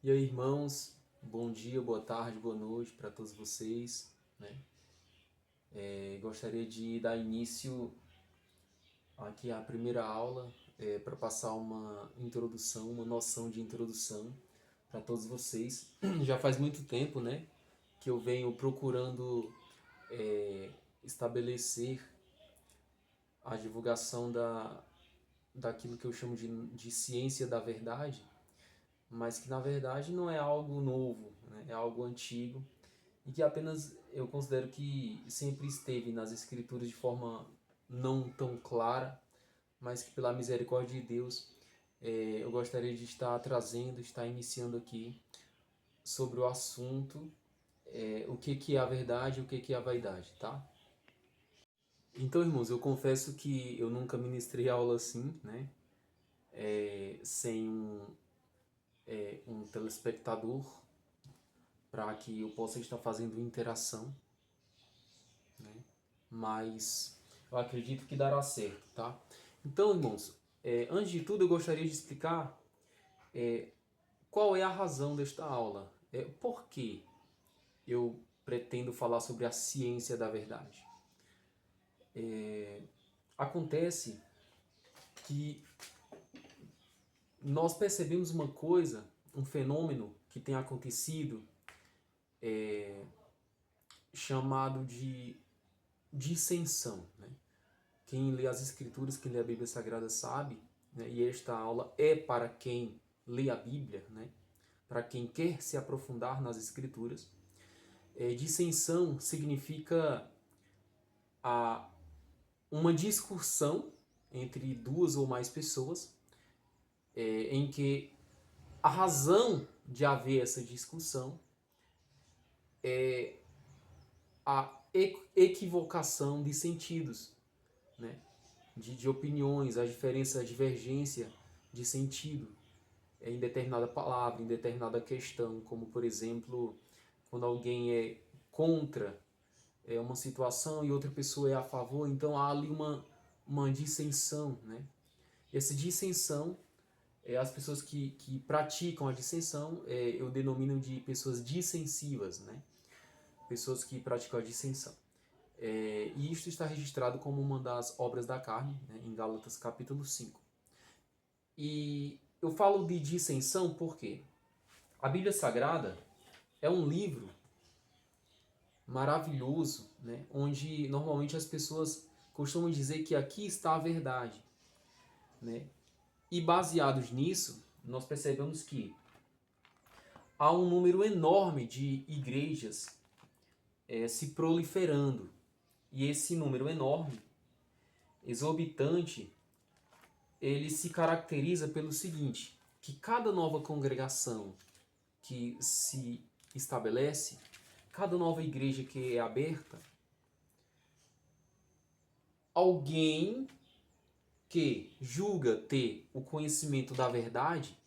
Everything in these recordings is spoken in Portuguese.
E aí, irmãos, bom dia, boa tarde, boa noite para todos vocês, né? Gostaria de dar início aqui à primeira aula para passar uma introdução, uma noção de introdução para todos vocês. Já faz muito tempo, né, que eu venho procurando estabelecer a divulgação daquilo que eu chamo de ciência da verdade, mas que na verdade não é algo novo, né? É algo antigo e que apenas eu considero que sempre esteve nas escrituras de forma não tão clara, mas que pela misericórdia de Deus eu gostaria de estar trazendo, estar iniciando aqui sobre o assunto, o que é a verdade e o que é a vaidade, tá? Então, irmãos, eu confesso que eu nunca ministrei aula assim, né? Sem um telespectador para que eu possa estar fazendo interação, né? Mas eu acredito que dará certo, tá? Então, irmãos, antes de tudo eu gostaria de explicar qual é a razão desta aula. Por que eu pretendo falar sobre a ciência da verdade. Acontece que nós percebemos uma coisa, um fenômeno que tem acontecido chamado de dissensão, né? Quem lê as Escrituras, quem lê a Bíblia Sagrada sabe, né? E esta aula é para quem lê a Bíblia, né? Para quem quer se aprofundar nas Escrituras. Dissensão significa uma discussão entre duas ou mais pessoas, em que a razão de haver essa discussão é a equivocação de sentidos, né? de opiniões, a diferença, a divergência de sentido em determinada palavra, em determinada questão, como por exemplo, quando alguém é contra uma situação e outra pessoa é a favor, então há ali uma dissensão, né? Essa dissensão, as pessoas que praticam a dissensão, eu denomino de pessoas dissensivas, né? Pessoas que praticam a dissensão. E isto está registrado como uma das obras da carne, né, em Gálatas capítulo 5. E eu falo de dissensão porque a Bíblia Sagrada é um livro maravilhoso, né, onde normalmente as pessoas costumam dizer que aqui está a verdade, né? E baseados nisso, nós percebemos que há um número enorme de igrejas se proliferando. E esse número enorme, exorbitante, ele se caracteriza pelo seguinte, que cada nova congregação que se estabelece, cada nova igreja que é aberta, alguém que julga ter o conhecimento da verdade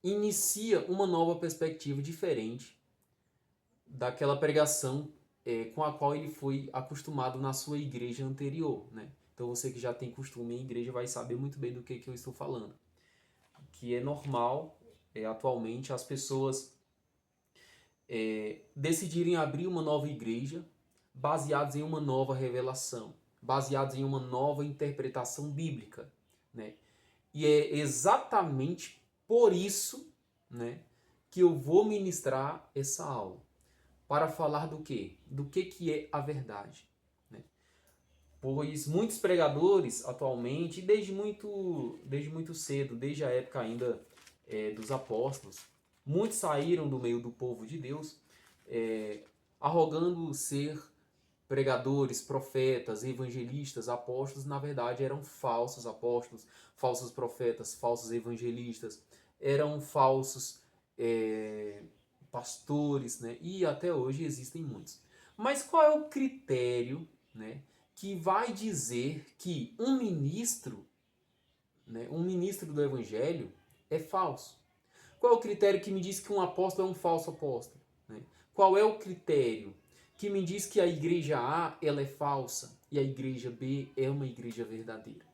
inicia uma nova perspectiva diferente daquela pregação com a qual ele foi acostumado na sua igreja anterior, né? Então você que já tem costume em igreja vai saber muito bem do que eu estou falando. Que é normal, atualmente, as pessoas decidirem abrir uma nova igreja baseados em uma nova revelação, baseados em uma nova interpretação bíblica, né? E é exatamente por isso, né, que eu vou ministrar essa aula. Para falar do quê? Do que é a verdade, né? Pois muitos pregadores atualmente, desde muito cedo, desde a época ainda dos apóstolos, muitos saíram do meio do povo de Deus, arrogando ser pregadores, profetas, evangelistas, apóstolos. Na verdade eram falsos apóstolos, falsos profetas, falsos evangelistas, eram falsos pastores, né? E até hoje existem muitos. Mas qual é o critério, né, que vai dizer que um ministro, né, um ministro do evangelho é falso? Qual é o critério que me diz que um apóstolo é um falso apóstolo, né? Qual é o critério que me diz que a igreja A ela é falsa e a igreja B é uma igreja verdadeira?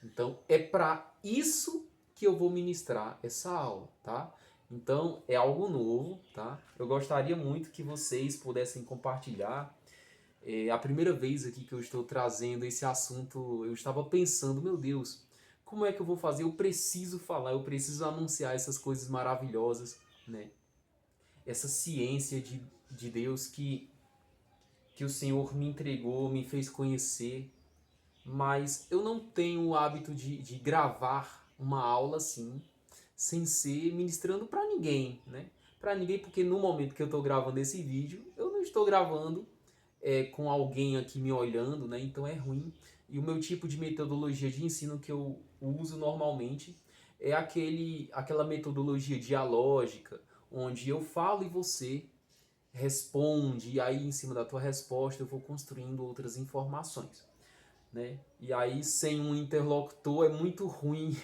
Então é para isso que eu vou ministrar essa aula, tá? Então, é algo novo, tá? Eu gostaria muito que vocês pudessem compartilhar. É a primeira vez aqui que eu estou trazendo esse assunto, eu estava pensando, meu Deus, como é que eu vou fazer? Eu preciso falar, eu preciso anunciar essas coisas maravilhosas, né? Essa ciência de Deus que o Senhor me entregou, me fez conhecer, mas eu não tenho o hábito de gravar uma aula assim, sem ser ministrando para ninguém, né? Para ninguém, porque no momento que eu estou gravando esse vídeo, eu não estou gravando com alguém aqui me olhando, né? Então é ruim. E o meu tipo de metodologia de ensino que eu uso normalmente é aquela metodologia dialógica, onde eu falo e você responde, e aí em cima da tua resposta eu vou construindo outras informações, né? E aí sem um interlocutor é muito ruim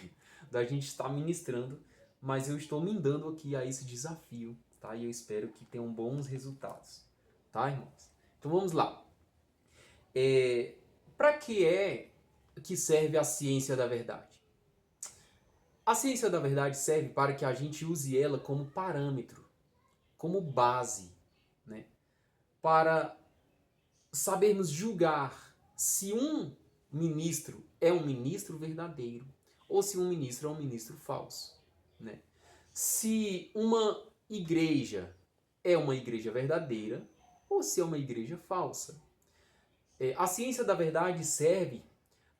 da gente estar ministrando, mas eu estou me dando aqui a esse desafio, tá? E eu espero que tenham bons resultados, tá, irmãos? Então vamos lá. Para que é que serve a ciência da verdade? A ciência da verdade serve para que a gente use ela como parâmetro, como base, né? Para sabermos julgar se um ministro é um ministro verdadeiro ou se um ministro é um ministro falso, né? Se uma igreja é uma igreja verdadeira ou se é uma igreja falsa. A ciência da verdade serve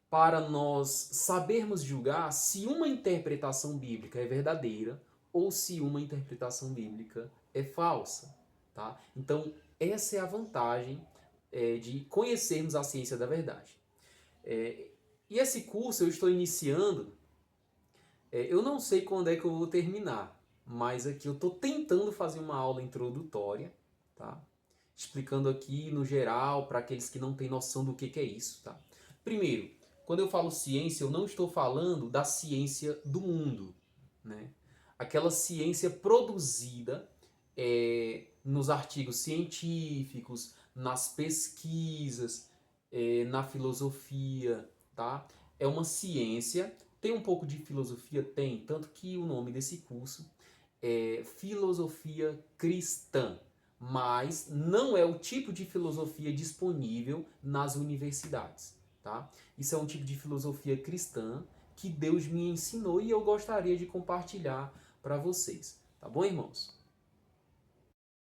para nós sabermos julgar se uma interpretação bíblica é verdadeira ou se uma interpretação bíblica é falsa, tá? Então, essa é a vantagem de conhecermos a ciência da verdade. E esse curso eu estou iniciando, eu não sei quando é que eu vou terminar, mas aqui eu estou tentando fazer uma aula introdutória, tá? Explicando aqui no geral para aqueles que não têm noção do que é isso, tá? Primeiro, quando eu falo ciência, eu não estou falando da ciência do mundo, né? Aquela ciência produzida nos artigos científicos, nas pesquisas, na filosofia, tá? É uma ciência, tem um pouco de filosofia? Tem, tanto que o nome desse curso é Filosofia Cristã, mas não é o tipo de filosofia disponível nas universidades, tá? Isso é um tipo de filosofia cristã que Deus me ensinou e eu gostaria de compartilhar para vocês, tá bom, irmãos?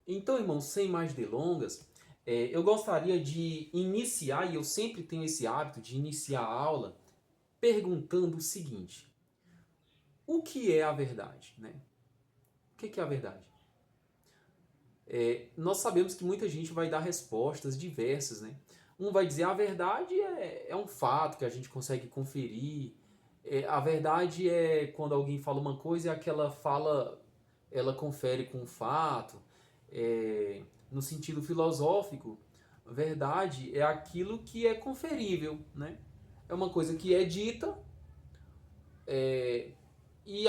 Então, irmãos, sem mais delongas, eu gostaria de iniciar, e eu sempre tenho esse hábito de iniciar a aula perguntando o seguinte: o que é a verdade, né? O que é a verdade? Nós sabemos que muita gente vai dar respostas diversas, né? Um vai dizer a verdade é um fato que a gente consegue conferir. A verdade é quando alguém fala uma coisa e aquela fala ela confere com o fato. No sentido filosófico, verdade é aquilo que é conferível, né? É uma coisa que é dita e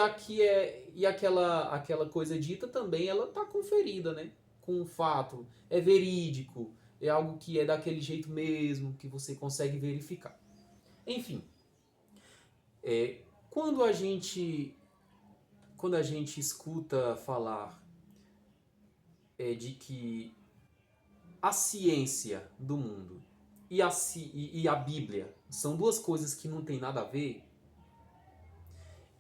aquela coisa dita também ela está conferida, né? Com o fato, é verídico, é algo que é daquele jeito mesmo, que você consegue verificar. Enfim, é, quando a gente quando a gente escuta falar de que a ciência do mundo e a Bíblia são duas coisas que não tem nada a ver,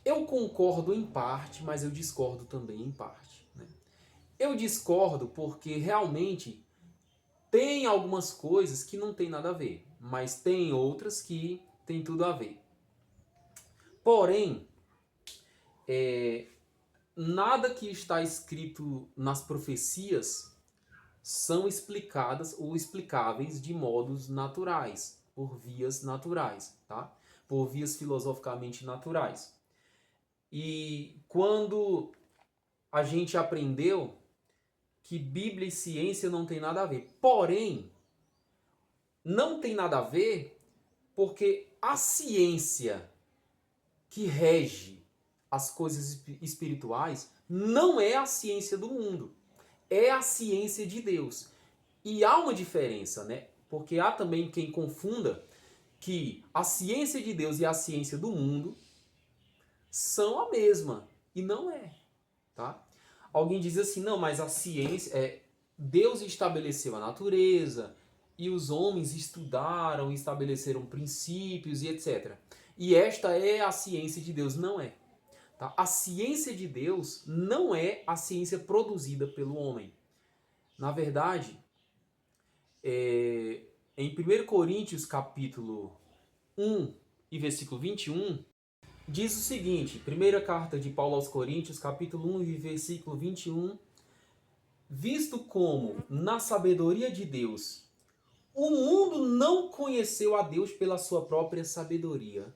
eu concordo em parte, mas eu discordo também em parte, né? Eu discordo porque realmente tem algumas coisas que não tem nada a ver, mas tem outras que tem tudo a ver. Porém, nada que está escrito nas profecias são explicadas ou explicáveis de modos naturais, por vias naturais, tá? Por vias filosoficamente naturais. E quando a gente aprendeu que Bíblia e ciência não tem nada a ver. Porém, não tem nada a ver porque a ciência que rege as coisas espirituais não é a ciência do mundo, é a ciência de Deus. E há uma diferença, né? Porque há também quem confunda que a ciência de Deus e a ciência do mundo são a mesma, e não é, tá? alguém diz assim, não, mas a ciência, Deus estabeleceu a natureza e os homens estudaram, estabeleceram princípios e etc. E esta é a ciência de Deus. Não é. Tá? A ciência de Deus não é a ciência produzida pelo homem. Na verdade, em 1 Coríntios capítulo 1 e versículo 21, diz o seguinte, primeira carta de Paulo aos Coríntios, capítulo 1 e versículo 21, visto como, na sabedoria de Deus, o mundo não conheceu a Deus pela sua própria sabedoria,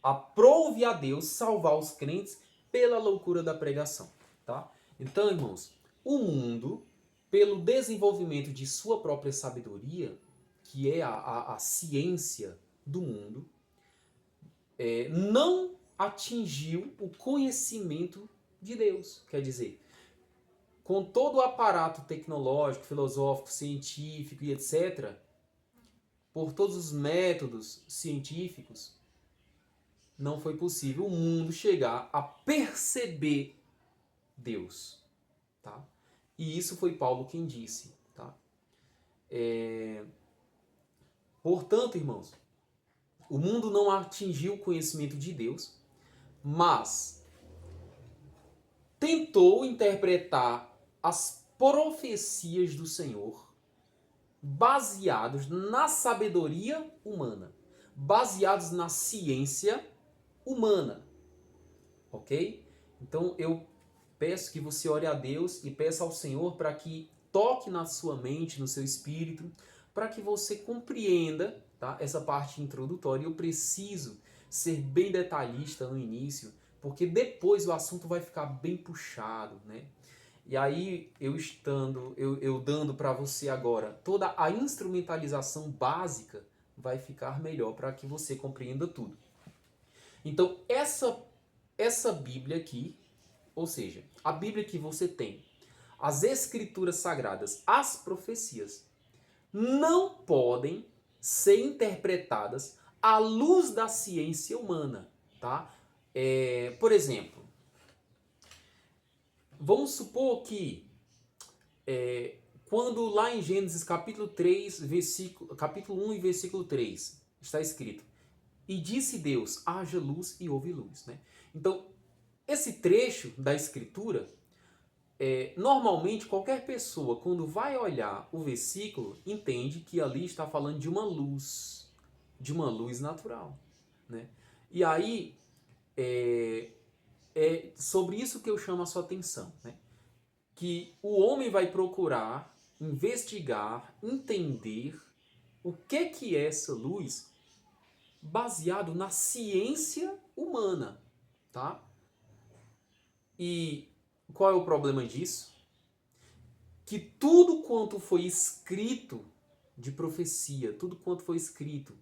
aprove a Deus salvar os crentes pela loucura da pregação. Tá? Então, irmãos, o mundo, pelo desenvolvimento de sua própria sabedoria, que é a ciência do mundo, não atingiu o conhecimento de Deus. Quer dizer, com todo o aparato tecnológico, filosófico, científico e etc., por todos os métodos científicos, não foi possível o mundo chegar a perceber Deus. Tá? E isso foi Paulo quem disse. Tá? Portanto, irmãos, o mundo não atingiu o conhecimento de Deus, mas tentou interpretar as profecias do Senhor baseados na sabedoria humana, baseados na ciência humana. Ok? Então eu peço que você ore a Deus e peça ao Senhor para que toque na sua mente, no seu espírito, para que você compreenda, tá, essa parte introdutória. Eu preciso ser bem detalhista no início, porque depois o assunto vai ficar bem puxado, né? E aí eu dando para você agora toda a instrumentalização básica, vai ficar melhor para que você compreenda tudo. Então essa Bíblia aqui, ou seja, a Bíblia que você tem, as Escrituras Sagradas, as profecias, não podem ser interpretadas à luz da ciência humana, tá? Por exemplo, vamos supor que quando lá em Gênesis capítulo 3, capítulo 1 e versículo 3, está escrito, e disse Deus, haja luz e houve luz. Né? Então, esse trecho da Escritura, normalmente qualquer pessoa, quando vai olhar o versículo, entende que ali está falando de uma luz natural. Né? E aí, é sobre isso que eu chamo a sua atenção. Né? Que o homem vai procurar investigar, entender o que é essa luz baseado na ciência humana, tá? E qual é o problema disso? Que tudo quanto foi escrito de profecia, tudo quanto foi escrito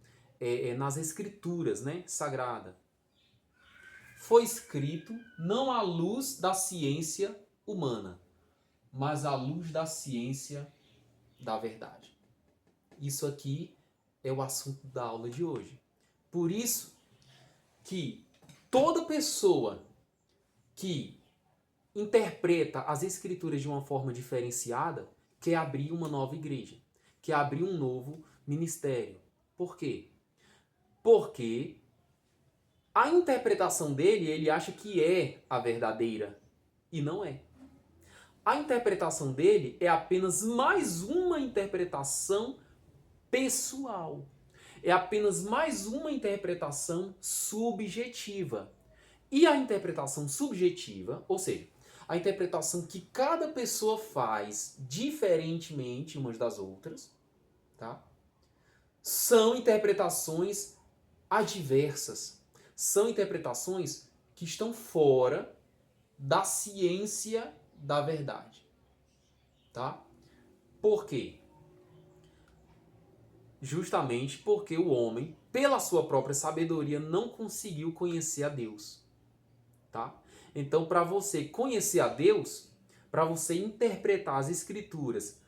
nas escrituras, né, sagrada, foi escrito não à luz da ciência humana, mas à luz da ciência da verdade. Isso aqui é o assunto da aula de hoje. Por isso que toda pessoa que interpreta as escrituras de uma forma diferenciada quer abrir uma nova igreja, quer abrir um novo ministério. Por quê? Porque a interpretação dele, ele acha que é a verdadeira e não é. A interpretação dele é apenas mais uma interpretação pessoal. É apenas mais uma interpretação subjetiva. E a interpretação subjetiva, ou seja, a interpretação que cada pessoa faz diferentemente umas das outras, tá? São interpretações adversas. São interpretações que estão fora da ciência da verdade. Tá? Por quê? Justamente porque o homem, pela sua própria sabedoria, não conseguiu conhecer a Deus. Tá? Então, para você conhecer a Deus, para você interpretar as escrituras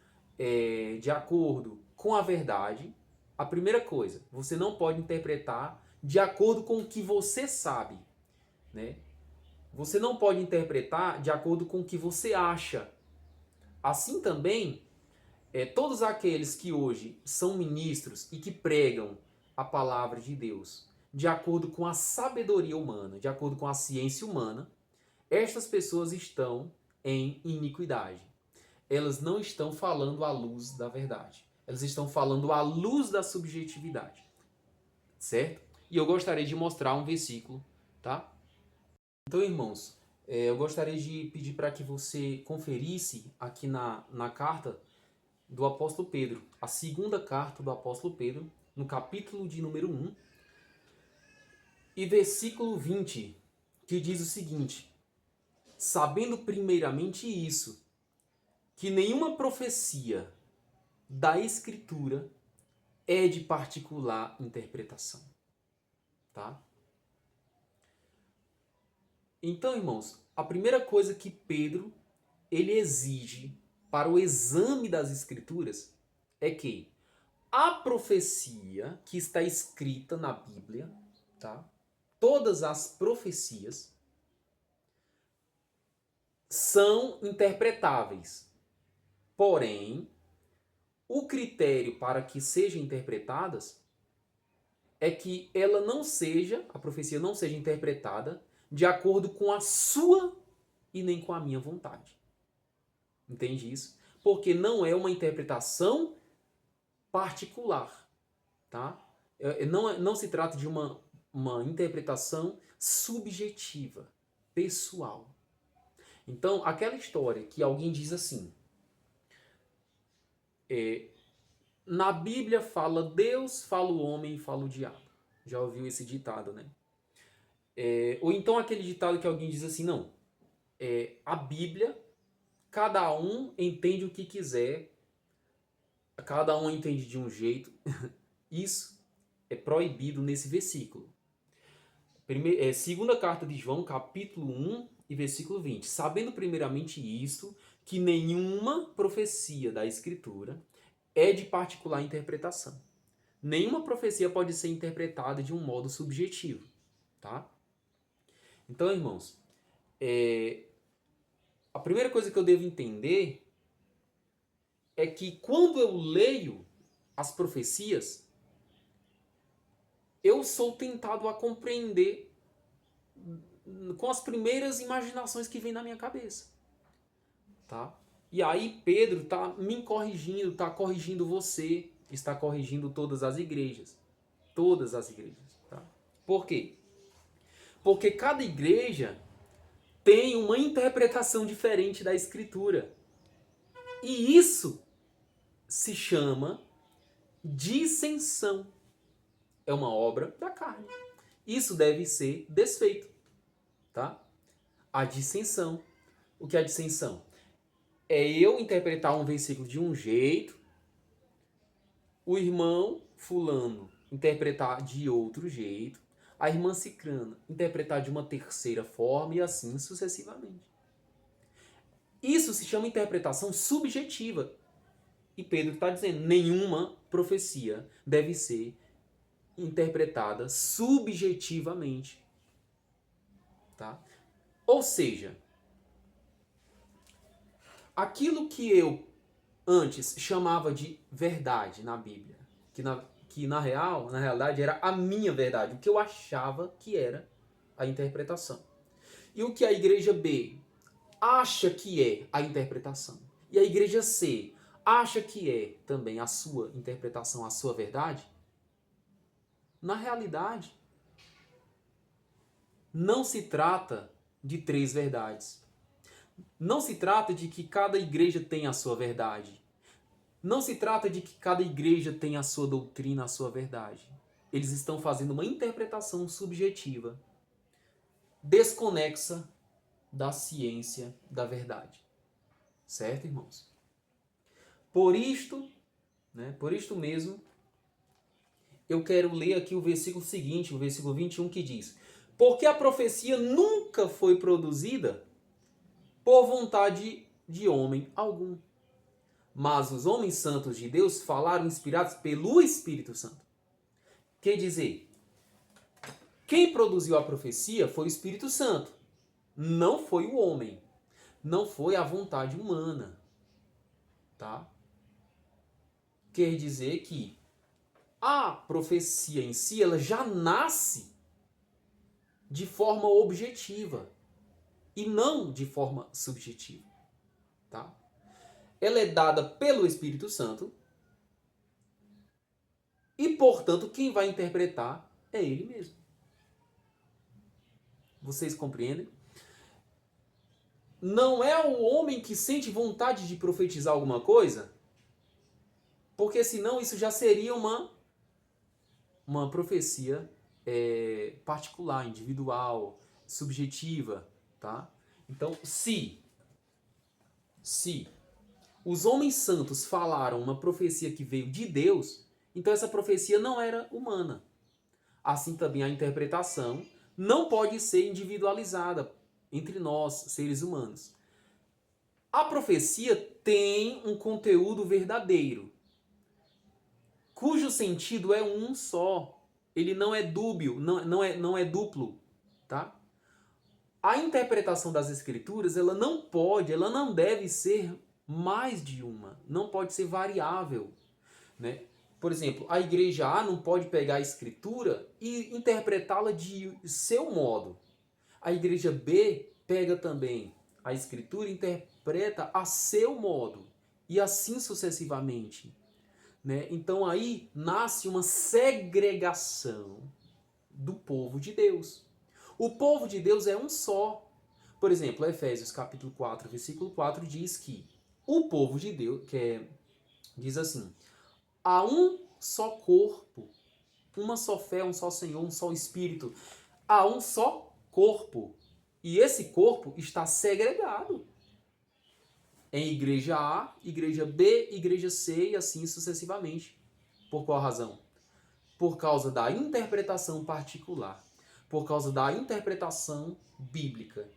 de acordo com a verdade, a primeira coisa, você não pode interpretar de acordo com o que você sabe. Né? Você não pode interpretar de acordo com o que você acha. Assim também, todos aqueles que hoje são ministros e que pregam a palavra de Deus de acordo com a sabedoria humana, de acordo com a ciência humana, estas pessoas estão em iniquidade. Elas não estão falando à luz da verdade. Elas estão falando à luz da subjetividade. Certo? E eu gostaria de mostrar um versículo, tá? Então, irmãos, eu gostaria de pedir para que você conferisse aqui na carta do apóstolo Pedro, a segunda carta do apóstolo Pedro, no capítulo de número 1, e versículo 20, que diz o seguinte: sabendo primeiramente isso, que nenhuma profecia da Escritura é de particular interpretação. Tá? Então, irmãos, a primeira coisa que Pedro ele exige para o exame das Escrituras é que a profecia que está escrita na Bíblia, tá? Todas as profecias são interpretáveis. Porém, o critério para que sejam interpretadas é que ela não seja, a profecia não seja interpretada de acordo com a sua e nem com a minha vontade. Entende isso? Porque não é uma interpretação particular, tá? Não se trata de uma interpretação subjetiva, pessoal. Então, aquela história que alguém diz assim, na Bíblia fala Deus, fala o homem e fala o diabo. Já ouviu esse ditado, né? Ou então aquele ditado que alguém diz assim, não, a Bíblia, cada um entende o que quiser, cada um entende de um jeito. Isso é proibido nesse versículo. Segunda carta de João, capítulo 1 e versículo 20. Sabendo primeiramente isto, que nenhuma profecia da Escritura é de particular interpretação. Nenhuma profecia pode ser interpretada de um modo subjetivo. Tá? Então, irmãos, a primeira coisa que eu devo entender é que quando eu leio as profecias, eu sou tentado a compreender com as primeiras imaginações que vêm na minha cabeça. Tá? E aí Pedro está me corrigindo, está corrigindo você, está corrigindo todas as igrejas. Todas as igrejas. Tá? Por quê? Porque cada igreja tem uma interpretação diferente da Escritura. E isso se chama dissensão. É uma obra da carne. Isso deve ser desfeito. Tá? A dissensão. O que é a dissensão? É eu interpretar um versículo de um jeito, o irmão fulano interpretar de outro jeito, a irmã cicrana interpretar de uma terceira forma e assim sucessivamente. Isso se chama interpretação subjetiva. E Pedro está dizendo, nenhuma profecia deve ser interpretada subjetivamente. Tá? Ou seja, aquilo que eu antes chamava de verdade na Bíblia, que na realidade era a minha verdade, o que eu achava que era a interpretação. E o que a igreja B acha que é a interpretação. E a igreja C acha que é também a sua interpretação, a sua verdade. Na realidade, não se trata de três verdades. Não se trata de que cada igreja tem a sua verdade. Não se trata de que cada igreja tem a sua doutrina, a sua verdade. Eles estão fazendo uma interpretação subjetiva, desconexa da ciência da verdade. Certo, irmãos? Por isto mesmo, eu quero ler aqui o versículo seguinte, o versículo 21, que diz: porque a profecia nunca foi produzida por vontade de homem algum. Mas os homens santos de Deus falaram inspirados pelo Espírito Santo. Quer dizer, quem produziu a profecia foi o Espírito Santo. Não foi o homem, não foi a vontade humana, tá? Quer dizer que a profecia em si, ela já nasce de forma objetiva e não de forma subjetiva, tá? Ela é dada pelo Espírito Santo e, portanto, quem vai interpretar é ele mesmo. Vocês compreendem? Não é o homem que sente vontade de profetizar alguma coisa, porque senão isso já seria uma profecia particular, individual, subjetiva, tá? Então, se os homens santos falaram uma profecia que veio de Deus, então essa profecia não era humana. Assim também a interpretação não pode ser individualizada entre nós, seres humanos. A profecia tem um conteúdo verdadeiro, cujo sentido é um só. Ele não é dúbio, não é duplo, tá? A interpretação das escrituras, ela não deve ser mais de uma, não pode ser variável, né? Por exemplo, a igreja A não pode pegar a escritura e interpretá-la de seu modo. A igreja B pega também a escritura e interpreta a seu modo, e assim sucessivamente, né? Então aí nasce uma segregação do povo de Deus. O povo de Deus é um só. Por exemplo, Efésios capítulo 4, versículo 4 diz que o povo de Deus, diz assim: há um só corpo, uma só fé, um só Senhor, um só Espírito. Há um só corpo. E esse corpo está segregado em igreja A, igreja B, igreja C e assim sucessivamente. Por qual razão? Por causa da interpretação particular, por causa da interpretação bíblica,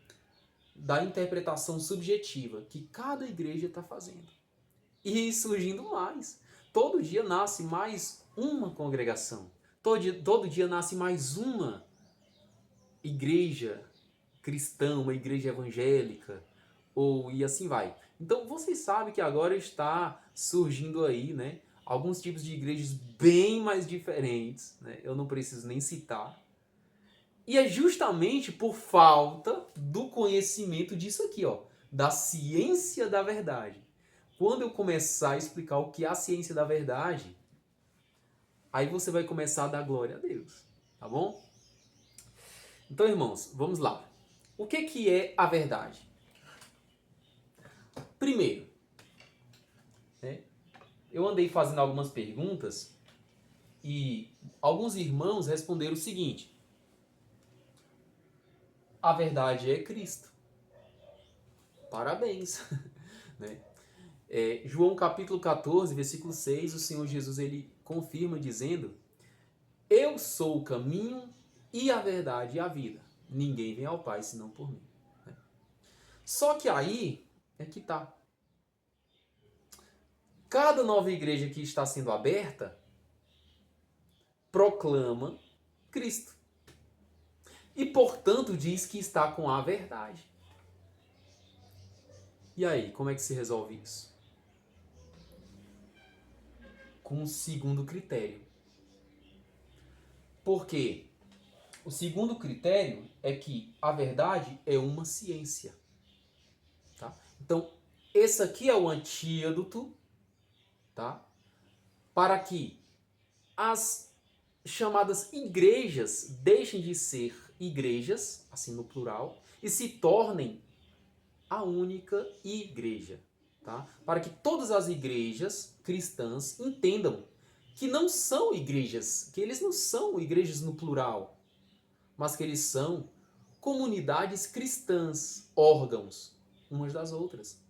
da interpretação subjetiva que cada igreja está fazendo. E surgindo mais. Todo dia nasce mais uma congregação. Todo dia nasce mais uma igreja cristã, uma igreja evangélica, e assim vai. Então vocês sabem que agora está surgindo aí, né, alguns tipos de igrejas bem mais diferentes, né? Eu não preciso nem citar. E é justamente por falta do conhecimento disso aqui, ó, da ciência da verdade. Quando eu começar a explicar o que é a ciência da verdade, aí você vai começar a dar glória a Deus, tá bom? Então, irmãos, vamos lá. O que é a verdade? Primeiro, né, eu andei fazendo algumas perguntas e alguns irmãos responderam o seguinte: a verdade é Cristo. Parabéns! Né? João capítulo 14, versículo 6, o Senhor Jesus ele confirma dizendo: eu sou o caminho e a verdade e a vida. Ninguém vem ao Pai senão por mim. Né? Só que aí é que tá. Cada nova igreja que está sendo aberta proclama Cristo. E, portanto, diz que está com a verdade. E aí, como é que se resolve isso? Com o segundo critério. Porque o segundo critério é que a verdade é uma ciência. Tá? Então, esse aqui é o antídoto, tá? Para que as chamadas igrejas deixem de ser igrejas, assim no plural, e se tornem a única igreja, tá? Para que todas as igrejas cristãs entendam que não são igrejas, que eles não são igrejas no plural, mas que eles são comunidades cristãs, órgãos umas das outras,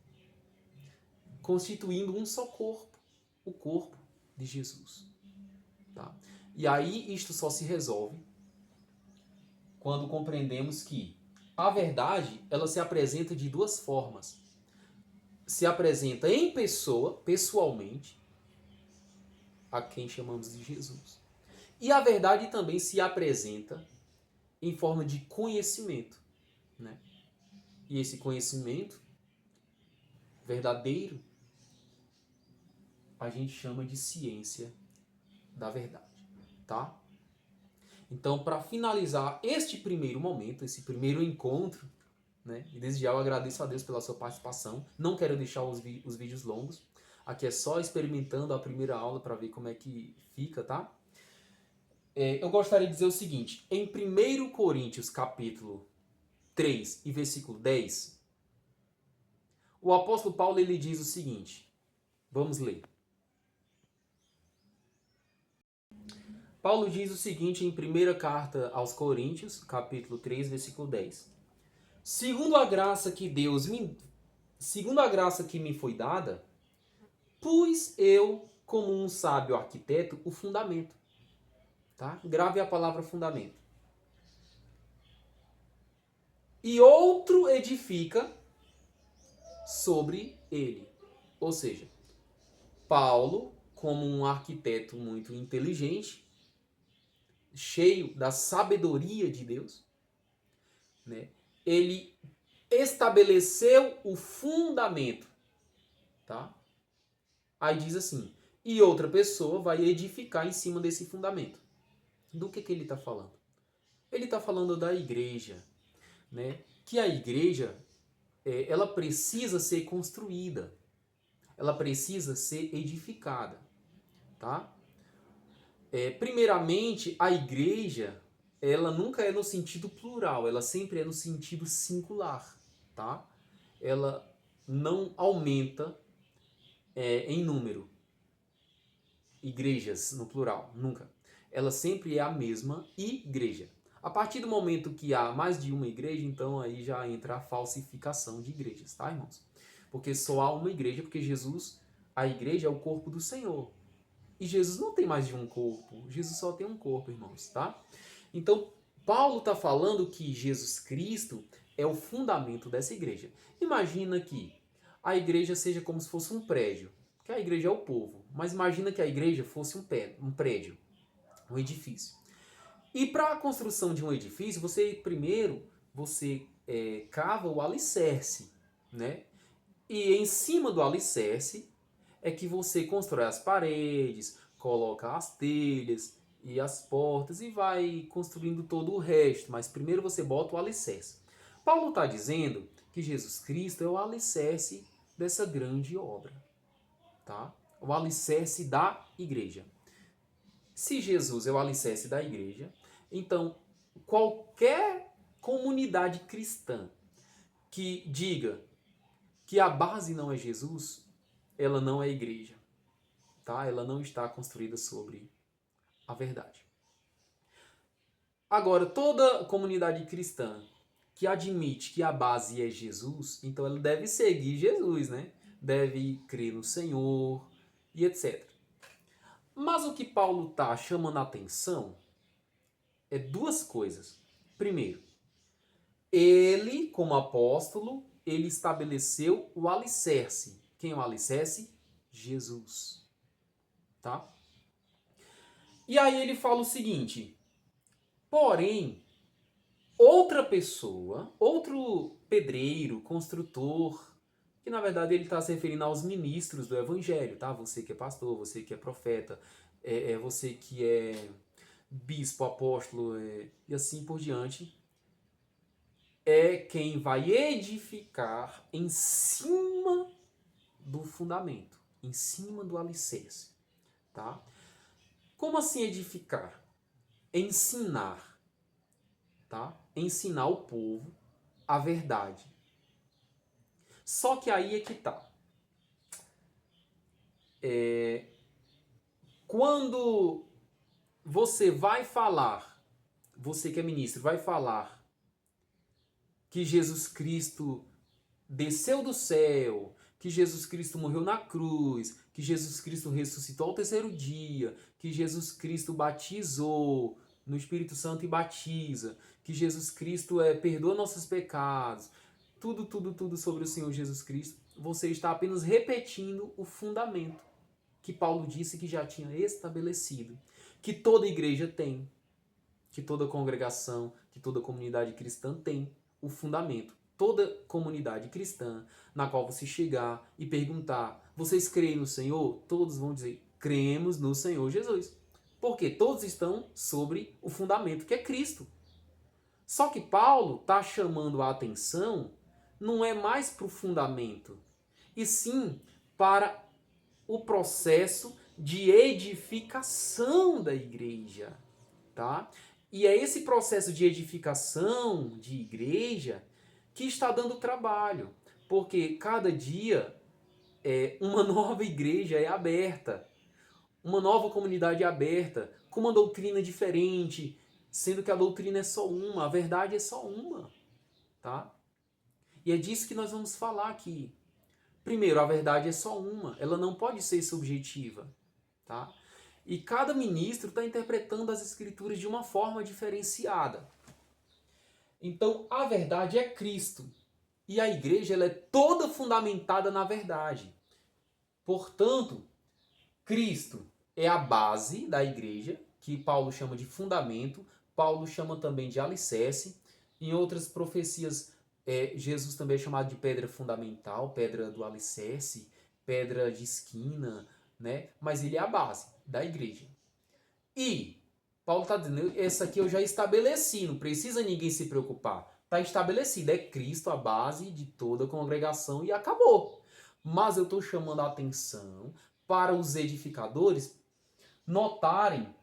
constituindo um só corpo, o corpo de Jesus, tá? E aí isto só se resolve quando compreendemos que a verdade, ela se apresenta de duas formas. Se apresenta em pessoa, pessoalmente, a quem chamamos de Jesus. E a verdade também se apresenta em forma de conhecimento, né? E esse conhecimento verdadeiro a gente chama de ciência da verdade, tá? Então, para finalizar este primeiro momento, esse primeiro encontro, né? E desde já eu agradeço a Deus pela sua participação. Não quero deixar os vídeos longos. Aqui é só experimentando a primeira aula para ver como é que fica, tá? Eu gostaria de dizer o seguinte. Em 1 Coríntios, capítulo 3 e versículo 10, o apóstolo Paulo ele diz o seguinte. Vamos ler. Paulo diz o seguinte em 1ª carta aos Coríntios, capítulo 3, versículo 10. Segundo a graça que me foi dada, pus eu, como um sábio arquiteto, o fundamento. Tá? Grave a palavra fundamento. E outro edifica sobre ele. Ou seja, Paulo, como um arquiteto muito inteligente, cheio da sabedoria de Deus, né? Ele estabeleceu o fundamento, tá? Aí diz assim, e outra pessoa vai edificar em cima desse fundamento. Do que ele está falando? Ele está falando da igreja, né? Que a igreja, ela precisa ser construída, ela precisa ser edificada, tá? Primeiramente, a igreja, ela nunca é no sentido plural, ela sempre é no sentido singular, tá? Ela não aumenta em número. Igrejas no plural, nunca. Ela sempre é a mesma igreja. A partir do momento que há mais de uma igreja, então aí já entra a falsificação de igrejas, tá, irmãos? Porque só há uma igreja, porque Jesus, a igreja é o corpo do Senhor. E Jesus não tem mais de um corpo. Jesus só tem um corpo, irmãos, tá? Então, Paulo está falando que Jesus Cristo é o fundamento dessa igreja. Imagina que a igreja seja como se fosse um prédio, que a igreja é o povo. Mas imagina que a igreja fosse um prédio, um edifício. E para a construção de um edifício, você cava o alicerce, né? E em cima do alicerce é que você constrói as paredes, coloca as telhas e as portas e vai construindo todo o resto. Mas primeiro você bota o alicerce. Paulo está dizendo que Jesus Cristo é o alicerce dessa grande obra, tá? O alicerce da igreja. Se Jesus é o alicerce da igreja, então qualquer comunidade cristã que diga que a base não é Jesus, ela não é igreja, tá? Ela não está construída sobre a verdade. Agora, toda comunidade cristã que admite que a base é Jesus, então ela deve seguir Jesus, né? Deve crer no Senhor e etc. Mas o que Paulo está chamando a atenção é duas coisas. Primeiro, ele, como apóstolo, ele estabeleceu o alicerce. Quem é o alicerce? Jesus. Tá? E aí ele fala o seguinte: porém, outra pessoa, outro pedreiro, construtor, que na verdade ele está se referindo aos ministros do evangelho, tá? Você que é pastor, você que é profeta, você que é bispo, apóstolo e assim por diante, é quem vai edificar em cima do fundamento, em cima do alicerce, tá? Como assim edificar? Ensinar, tá? Ensinar o povo a verdade. Só que aí é que tá. Quando você vai falar, você que é ministro, vai falar que Jesus Cristo desceu do céu, que Jesus Cristo morreu na cruz, que Jesus Cristo ressuscitou ao terceiro dia, que Jesus Cristo batizou no Espírito Santo e batiza, que Jesus Cristo perdoa nossos pecados, tudo sobre o Senhor Jesus Cristo, você está apenas repetindo o fundamento que Paulo disse que já tinha estabelecido, que toda igreja tem, que toda congregação, que toda comunidade cristã tem o fundamento. toda comunidade cristã na qual você chegar e perguntar, vocês creem no Senhor? Todos vão dizer, cremos no Senhor Jesus. Porque todos estão sobre o fundamento que é Cristo. Só que Paulo está chamando a atenção não é mais para o fundamento, e sim para o processo de edificação da igreja, tá? E é esse processo de edificação de igreja que está dando trabalho, porque cada dia uma nova igreja é aberta, uma nova comunidade é aberta, com uma doutrina diferente, sendo que a doutrina é só uma, a verdade é só uma, tá? E é disso que nós vamos falar aqui. Primeiro, a verdade é só uma, ela não pode ser subjetiva, tá? E cada ministro está interpretando as escrituras de uma forma diferenciada. Então, a verdade é Cristo. E a igreja ela é toda fundamentada na verdade. Portanto, Cristo é a base da igreja, que Paulo chama de fundamento, Paulo chama também de alicerce. Em outras profecias, Jesus também é chamado de pedra fundamental, pedra do alicerce, pedra de esquina, né? Mas ele é a base da igreja. E Paulo está dizendo, essa aqui eu já estabeleci, não precisa ninguém se preocupar. Está estabelecido, é Cristo a base de toda a congregação e acabou. Mas eu estou chamando a atenção para os edificadores notarem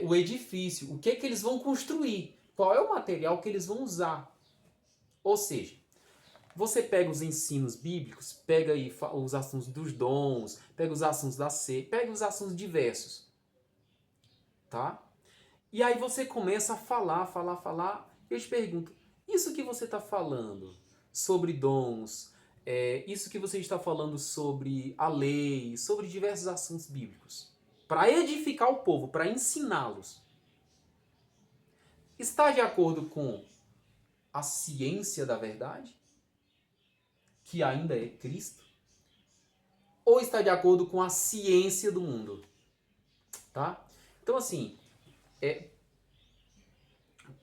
o edifício, o que é que eles vão construir, qual é o material que eles vão usar. Ou seja, você pega os ensinos bíblicos, pega aí os assuntos dos dons, pega os assuntos da ceia, pega os assuntos diversos, tá? E aí você começa a falar, e eu te pergunto, isso que você está falando sobre dons, isso que você está falando sobre a lei, sobre diversos assuntos bíblicos, para edificar o povo, para ensiná-los, está de acordo com a ciência da verdade, que ainda é Cristo, ou está de acordo com a ciência do mundo, tá? Então, assim,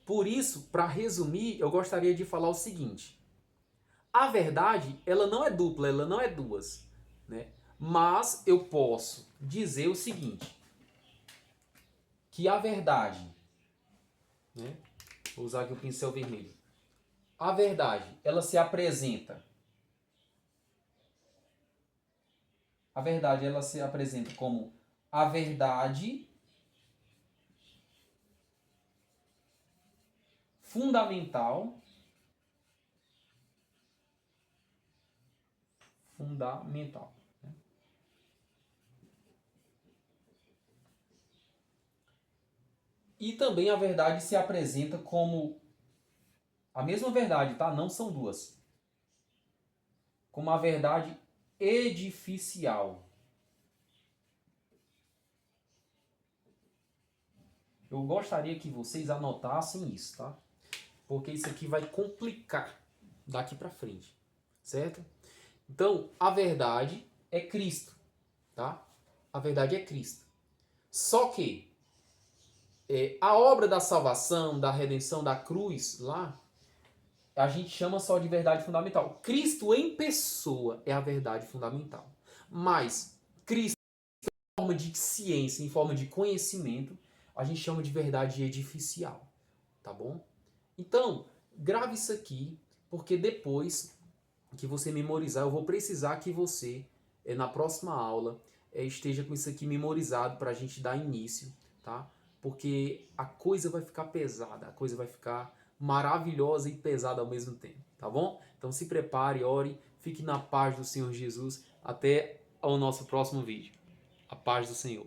por isso, para resumir, eu gostaria de falar o seguinte: a verdade, ela não é dupla, ela não é duas, né? Mas eu posso dizer o seguinte, que a verdade, né? Vou usar aqui o pincel vermelho. A verdade, ela se apresenta. A verdade, ela se apresenta como a verdade fundamental. Né? E também a verdade se apresenta como a mesma verdade, tá? Não são duas. Como a verdade edificial. Eu gostaria que vocês anotassem isso, tá? Porque isso aqui vai complicar daqui para frente, certo? Então, a verdade é Cristo, tá? A verdade é Cristo. Só que a obra da salvação, da redenção da cruz, lá, a gente chama só de verdade fundamental. Cristo em pessoa é a verdade fundamental. Mas Cristo em forma de ciência, em forma de conhecimento, a gente chama de verdade edificial, tá bom? Então, grave isso aqui, porque depois que você memorizar, eu vou precisar que você, na próxima aula, esteja com isso aqui memorizado para a gente dar início, tá? Porque a coisa vai ficar pesada, a coisa vai ficar maravilhosa e pesada ao mesmo tempo, tá bom? Então se prepare, ore, fique na paz do Senhor Jesus. Até o nosso próximo vídeo. A paz do Senhor.